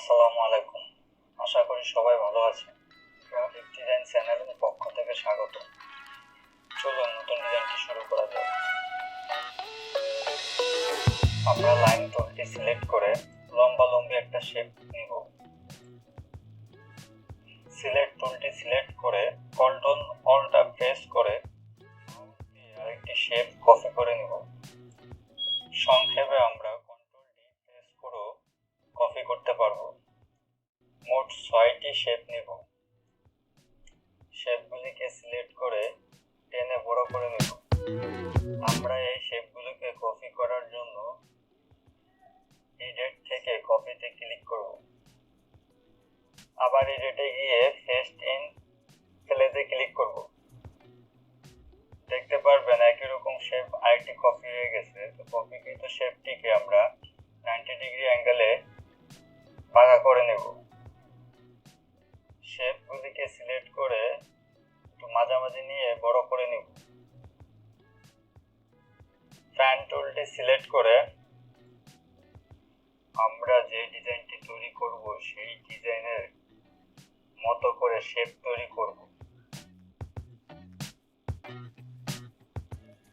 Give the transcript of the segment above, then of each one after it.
আসসালামু আলাইকুম। আশা করি সবাই ভালো আছেন। গ্রাফিক ডিজাইন চ্যানেলের পক্ষ থেকে স্বাগত। চলুন নতুন ডিজাইনটি শুরু করা যাক। আমরা লাইন টুলটি সিলেক্ট করে লম্বালম্বি একটা শেপ নিব। সিলেক্ট টুলটি সিলেক্ট করে কন্ট্রোল অল্টা প্রেস করে আরেকটি শেপ কপি করে নিব। সংক্ষেপে আমরা কন্ট্রোল ডি প্রেস করে কপি করতে পারবো। মোট 6টি শেপ নিব। শেপগুলিকে সিলেক্ট করে টেনে বড় করে নেব। আমরা এই শেপগুলোকে কপি করার জন্য এডিট থেকে কপিতে ক্লিক করব। আবার এডিটে গিয়ে পেস্ট ইন প্লেসে ক্লিক করব। দেখতে পারবেন একই রকম শেপ আরেকটি কপি হয়ে গেছে। তো কপিকৃত শেপটিকে আমরা 90 ডিগ্রি অ্যাঙ্গেলে বাঁকা করে নেব। শেপগুলিকে সিলেক্ট করে একটু মাঝামাঝি নিয়ে বড় করে নেব। প্যান টুলটি সিলেক্ট করে আমরা যে ডিজাইনটি তৈরি করব সেই ডিজাইনের মতো করে শেপ তৈরি করব।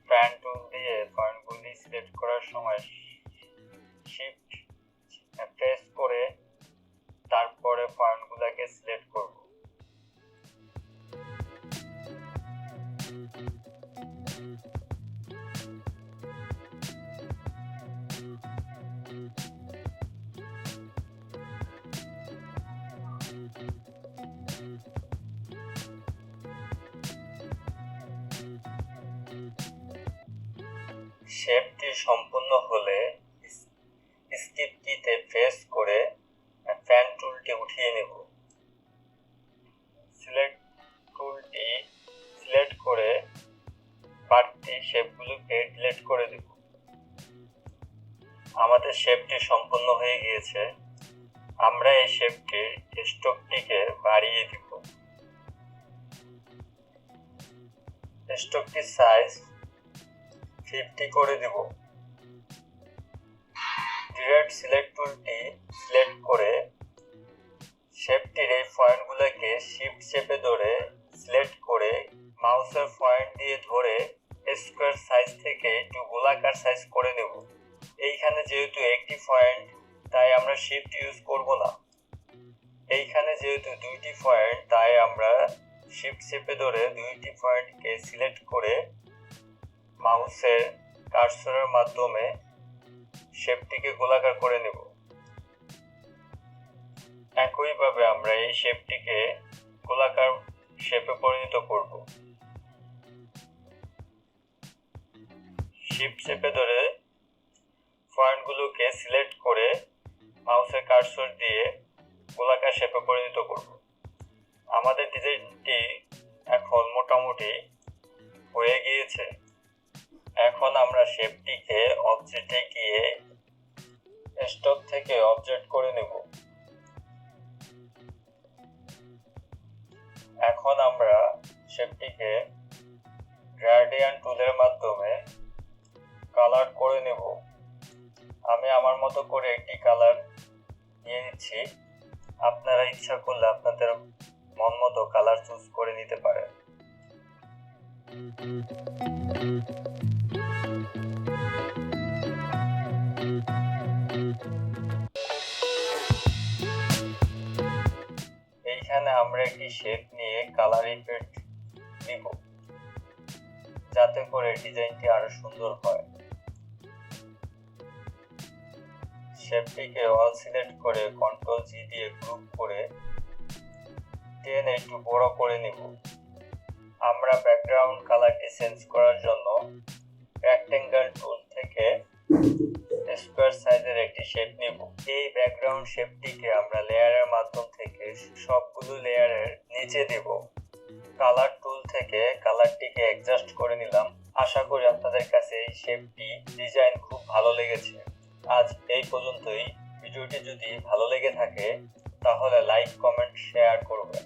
প্যান টুল দিয়ে পয়েন্টগুলি সিলেক্ট করার সময় শিফট প্রেস করে তারপরে পয়েন্টগুলোকে সিলেক্ট করব। শেপটি সম্পূর্ণ হলে স্কিপ কিতে প্রেস করে প্যান টুলটি উঠিয়ে নেব। সিলেক্ট টুলটি সিলেক্ট করে বাড়তি শেপগুলোকে ডিলিট করে দেব। আমাদের শেপটি সম্পূর্ণ হয়ে গিয়েছে। আমরা এই শেপটির স্ট্রোকটিকে বাড়িয়ে দিব। স্ট্রোকটির সাইজ 50 করে দেব। ডিরেক্ট সিলেক্ট টুলটি সিলেক্ট করে শেপটির এই পয়েন্টগুলোকে শিফট শেপে ধরে সিলেক্ট করে মাউসের পয়েন্ট দিয়ে ধরে স্কোয়ার সাইজ থেকে একটু গোলাকার সাইজ করে নেব। এইখানে যেহেতু একটি পয়েন্ট তাই আমরা শিফট ইউজ করব না। এইখানে যেহেতু দুইটি পয়েন্ট তাই আমরা শিফট শেপে ধরে দুইটি পয়েন্টকে সিলেক্ট করে মাউসের কার্সরের মাধ্যমে শেপটিকে গোলাকার করে নেব। একইভাবে আমরা এই শেপটিকে গোলাকার শেপে পরিণত করব। শিফট শেপে ধরে পয়েন্টগুলোকে সিলেক্ট করে মাউসের কার্সর দিয়ে গোলাকার শেপে পরিণত করব। আমাদের ডিজাইনটি এখন মোটামুটি হয়ে গিয়েছে। এখন আমরা শেপটিকে অবজেক্টে গিয়ে স্টক থেকে অবজেক্ট করে নেব। এখন আমরা শেপটিকে গ্রেডিয়েন্ট টুলের মাধ্যমে কালার করে নেব। আমি আমার মতো করে একটি কালার নিয়ে নিচ্ছি। আপনারা ইচ্ছা করলে আপনাদের মন মতো কালার চুজ করে নিতে পারেন। এইখানে আমরা একটি শেপ নিয়ে কালার ইফেক্ট দিব যাতে করে ডিজাইনটি আরো সুন্দর হয়। শেপটিকে অল সিলেক্ট করে কন্ট্রোল জি দিয়ে গ্রুপ করে টেনে একটু বড় করে নিব। আমরা ব্যাকগ্রাউন্ড কালারটি চেঞ্জ করার জন্য রেক্টেঙ্গল টুল থেকে স্কোয়ার সাইজের একটি শেপ নিব। এই ব্যাকগ্রাউন্ড শেপটিকে আমরা লেয়ারের মাধ্যম থেকে সবগুলো লেয়ারের নিচে দেব। কালার টুল থেকে কালারটিকে অ্যাডজাস্ট করে নিলাম। আশা করি আপনাদের কাছে এই শেপটি ডিজাইন খুব ভালো লেগেছে। আজ এই পর্যন্তই। ভিডিওটি যদি ভালো লেগে থাকে তাহলে লাইক, কমেন্ট, শেয়ার করবেন।